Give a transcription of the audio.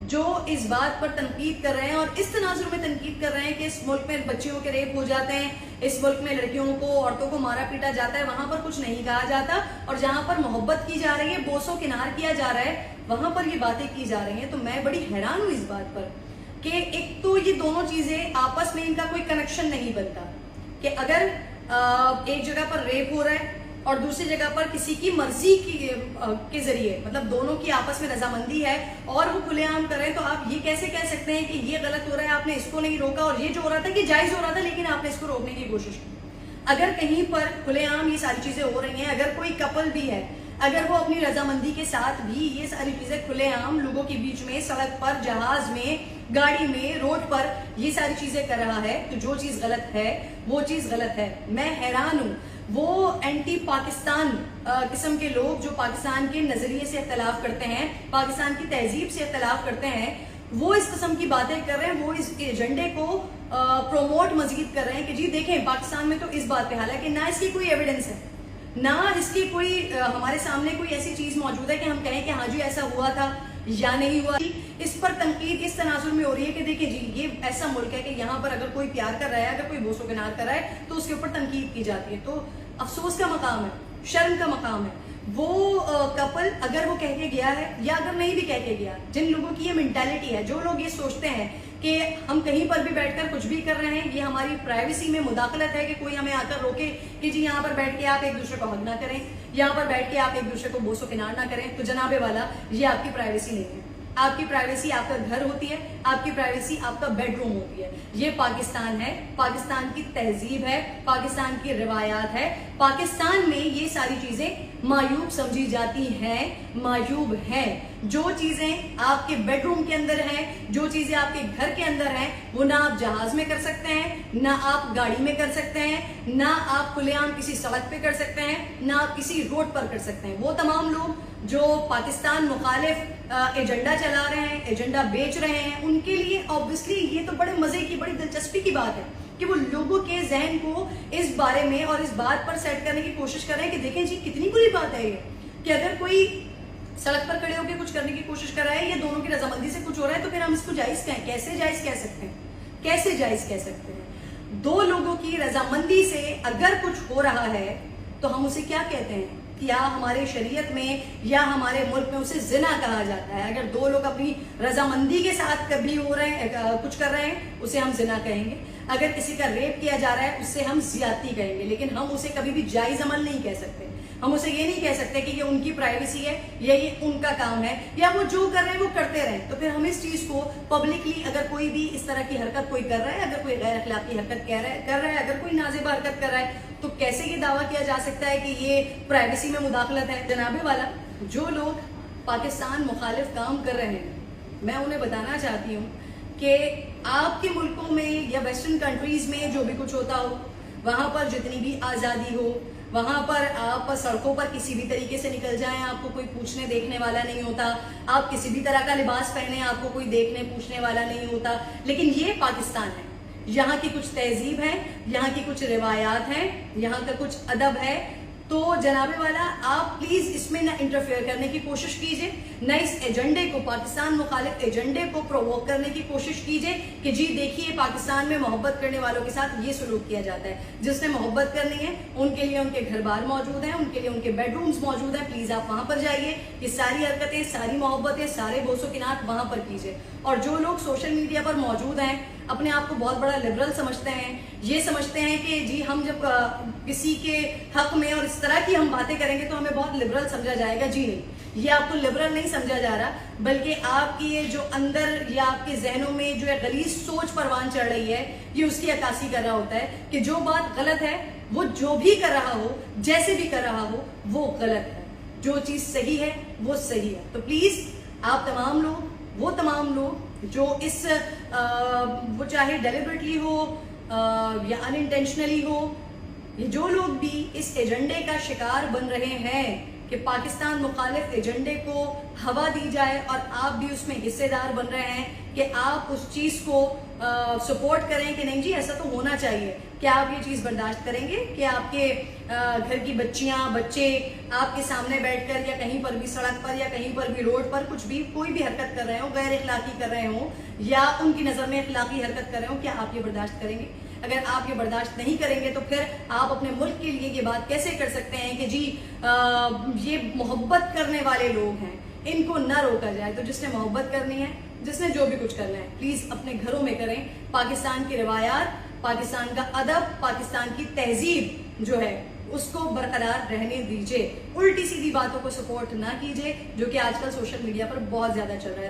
جو اس بات پر تنقید کر رہے ہیں اور اس تناظر میں تنقید کر رہے ہیں کہ اس ملک میں بچیوں کے ریپ ہو جاتے ہیں، اس ملک میں لڑکیوں کو، عورتوں کو مارا پیٹا جاتا ہے، وہاں پر کچھ نہیں کہا جاتا، اور جہاں پر محبت کی جا رہی ہے، بوسو کنار کیا جا رہا ہے، وہاں پر یہ باتیں کی جا رہی ہیں. تو میں بڑی حیران ہوں اس بات پر کہ ایک تو یہ دونوں چیزیں آپس میں ان کا کوئی کنیکشن نہیں بنتا کہ اگر ایک جگہ پر ریپ ہو رہا ہے اور دوسری جگہ پر کسی کی مرضی کے ذریعے، مطلب دونوں کی آپس میں رضامندی ہے اور وہ کھلے عام کر رہے ہیں، تو آپ یہ کیسے کہہ سکتے ہیں کہ یہ غلط ہو رہا ہے، آپ نے اس کو نہیں روکا، اور یہ جو ہو رہا تھا کہ جائز ہو رہا تھا لیکن آپ نے اس کو روکنے کی کوشش کی. اگر کہیں پر کھلے عام یہ ساری چیزیں ہو رہی ہیں، اگر کوئی کپل بھی ہے، اگر وہ اپنی رضامندی کے ساتھ بھی یہ ساری چیزیں کھلے عام لوگوں کے بیچ میں، سڑک پر، جہاز میں، گاڑی میں، روڈ پر یہ ساری چیزیں کر رہا ہے، تو جو چیز غلط ہے وہ چیز غلط ہے. میں حیران ہوں وہ اینٹی پاکستان قسم کے لوگ جو پاکستان کے نظریے سے اختلاف کرتے ہیں، پاکستان کی تہذیب سے اختلاف کرتے ہیں، وہ اس قسم کی باتیں کر رہے ہیں، وہ اس ایجنڈے کو پروموٹ مزید کر رہے ہیں کہ جی دیکھیں پاکستان میں تو اس بات پہ، حالانکہ نہ اس کی کوئی ایویڈنس ہے، نہ اس کی کوئی ہمارے سامنے کوئی ایسی چیز موجود ہے کہ ہم کہیں کہ ہاں جی ایسا ہوا تھا یا نہیں ہوا. اس پر تنقید اس تناظر میں ہو رہی ہے کہ دیکھیں جی یہ ایسا ملک ہے کہ یہاں پر اگر کوئی پیار کر رہا ہے، اگر کوئی بوسو کنار کر رہا ہے تو اس کے اوپر تنقید کی جاتی ہے. تو افسوس کا مقام ہے، شرم کا مقام ہے. وہ کپل اگر وہ کہہ کے گیا ہے یا اگر نہیں بھی کہہ کے گیا، جن لوگوں کی یہ مینٹالٹی ہے، جو لوگ یہ سوچتے ہیں کہ ہم کہیں پر بھی بیٹھ کر کچھ بھی کر رہے ہیں، یہ ہماری پرائیویسی میں مداخلت ہے کہ کوئی ہمیں آ کر روکے کہ جی یہاں پر بیٹھ کے آپ ایک دوسرے کو ہگ نہ کریں، یہاں پر بیٹھ کے آپ ایک دوسرے کو بوسو کنار نہ کریں، تو جناب والا یہ آپ کی پرائیویسی نہیں ہے. آپ کی پرائیویسی آپ کا گھر ہوتی ہے، آپ کی پرائیویسی آپ کا بیڈ روم ہوتی ہے. یہ پاکستان ہے، پاکستان کی تہذیب ہے، پاکستان کی روایات ہے. پاکستان میں یہ ساری چیزیں معیوب سمجھی جاتی ہیں، معیوب ہیں. جو چیزیں آپ کے بیڈ روم کے اندر ہیں، جو چیزیں آپ کے گھر کے اندر ہیں، وہ نہ آپ جہاز میں کر سکتے ہیں، نہ آپ گاڑی میں کر سکتے ہیں، نہ آپ کھلے عام کسی سڑک پہ کر سکتے ہیں، نہ آپ کسی روڈ پر کر سکتے ہیں. وہ تمام لوگ جو پاکستان مخالف ایجنڈا چلا رہے ہیں، ایجنڈا بیچ رہے ہیں، ان کے لیے آبویسلی یہ تو بڑے مزے کی، بڑی دلچسپی کی بات ہے کہ وہ لوگوں کے ذہن کو اس بارے میں اور اس بات پر سیٹ کرنے کی کوشش کر رہے ہیں کہ دیکھیں جی کتنی بری بات ہے یہ کہ اگر کوئی سڑک پر کھڑے ہو کے کچھ کرنے کی کوشش کر رہا ہے یا دونوں کی رضامندی سے کچھ ہو رہا ہے تو پھر ہم اس کو جائز کہیں، کیسے جائز کہہ سکتے ہیں؟ کیسے جائز کہہ سکتے ہیں؟ دو لوگوں کی رضامندی سے اگر کچھ ہو رہا ہے تو ہم اسے کیا کہتے ہیں؟ یا ہمارے شریعت میں یا ہمارے ملک میں اسے زنا کہا جاتا ہے. اگر دو لوگ اپنی رضامندی کے ساتھ کبھی ہو رہے ہیں، کچھ کر رہے ہیں، اسے ہم زنا کہیں گے. اگر کسی کا ریپ کیا جا رہا ہے اسے ہم زیادتی کہیں گے، لیکن ہم اسے کبھی بھی جائز عمل نہیں کہہ سکتے. ہم اسے یہ نہیں کہہ سکتے کہ یہ ان کی پرائیویسی ہے یا یہ ان کا کام ہے یا وہ جو کر رہے ہیں وہ کرتے رہیں. تو پھر ہم اس چیز کو پبلکلی اگر کوئی بھی اس طرح کی حرکت کوئی کر رہا ہے، اگر کوئی غیر اخلاقی حرکت کر رہا ہے، اگر کوئی نازیبہ حرکت کر رہا ہے، تو کیسے یہ دعویٰ کیا جا سکتا ہے کہ یہ پرائیویسی میں مداخلت ہے؟ جناب والا جو لوگ پاکستان مخالف کام کر رہے ہیں، میں انہیں بتانا چاہتی ہوں کہ آپ کے ملکوں میں یا ویسٹرن کنٹریز میں جو بھی کچھ ہوتا ہو، وہاں پر جتنی بھی آزادی ہو، وہاں پر آپ سڑکوں پر کسی بھی طریقے سے نکل جائیں، آپ کو کوئی پوچھنے دیکھنے والا نہیں ہوتا، آپ کسی بھی طرح کا لباس پہنے، آپ کو کوئی دیکھنے پوچھنے والا نہیں ہوتا. لیکن یہ پاکستان ہے، یہاں کی کچھ تہذیب ہے، یہاں کی کچھ روایات ہیں، یہاں کا کچھ ادب ہے. تو جناب والا آپ پلیز اس میں نہ انٹرفیئر کرنے کی کوشش کیجئے، نہ اس ایجنڈے کو، پاکستان مخالف ایجنڈے کو پرووک کرنے کی کوشش کیجئے کہ جی دیکھیے پاکستان میں محبت کرنے والوں کے ساتھ یہ سلوک کیا جاتا ہے. جس نے محبت کرنی ہے ان کے لیے ان کے گھر بار موجود ہیں، ان کے لیے ان کے بیڈ رومز موجود ہیں. پلیز آپ وہاں پر جائیے، یہ ساری حرکتیں، ساری محبتیں، سارے بوسو کنات وہاں پر کیجئے. اور جو لوگ سوشل میڈیا پر موجود ہیں، اپنے آپ کو بہت بڑا لبرل سمجھتے ہیں، یہ سمجھتے ہیں کہ جی ہم جب کسی کے حق میں اور اس طرح کی ہم باتیں کریں گے تو ہمیں بہت لبرل سمجھا جائے گا. جی نہیں، یہ آپ کو لبرل نہیں سمجھا جا رہا، بلکہ آپ کی یہ جو اندر یا آپ کے ذہنوں میں جو غلیظ سوچ پروان چڑھ رہی ہے، یہ اس کی عکاسی کر رہا ہوتا ہے کہ جو بات غلط ہے وہ جو بھی کر رہا ہو، جیسے بھی کر رہا ہو، وہ غلط ہے. جو چیز صحیح ہے وہ صحیح ہے. تو پلیز آپ تمام لوگ، وہ تمام لوگ جو اس وہ چاہے ڈیلیبریٹلی ہو یا ان انٹینشنلی ہو، یہ جو لوگ بھی اس ایجنڈے کا شکار بن رہے ہیں کہ پاکستان مخالف ایجنڈے کو ہوا دی جائے اور آپ بھی اس میں حصے دار بن رہے ہیں کہ آپ اس چیز کو سپورٹ کریں کہ نہیں جی ایسا تو ہونا چاہیے. کیا آپ یہ چیز برداشت کریں گے کہ آپ کے گھر کی بچیاں بچے آپ کے سامنے بیٹھ کر یا کہیں پر بھی سڑک پر یا کہیں پر بھی روڈ پر کچھ بھی کوئی بھی حرکت کر رہے ہوں, غیر اخلاقی کر رہے ہوں یا ان کی نظر میں اخلاقی حرکت کر رہے ہوں, کیا آپ یہ برداشت کریں گے؟ اگر آپ یہ برداشت نہیں کریں گے تو پھر آپ اپنے ملک کے لیے یہ بات کیسے کر سکتے ہیں کہ جی یہ محبت کرنے والے لوگ ہیں, ان کو نہ روکا جائے. تو جس نے محبت کرنی ہے, جس نے جو بھی کچھ کرنا ہے, پلیز اپنے گھروں میں کریں. پاکستان کی روایات, پاکستان کا ادب, پاکستان کی تہذیب جو ہے اس کو برقرار رہنے دیجیے. الٹی سیدھی باتوں کو سپورٹ نہ کیجیے جو کہ آج کل سوشل میڈیا پر بہت زیادہ چل رہا ہے.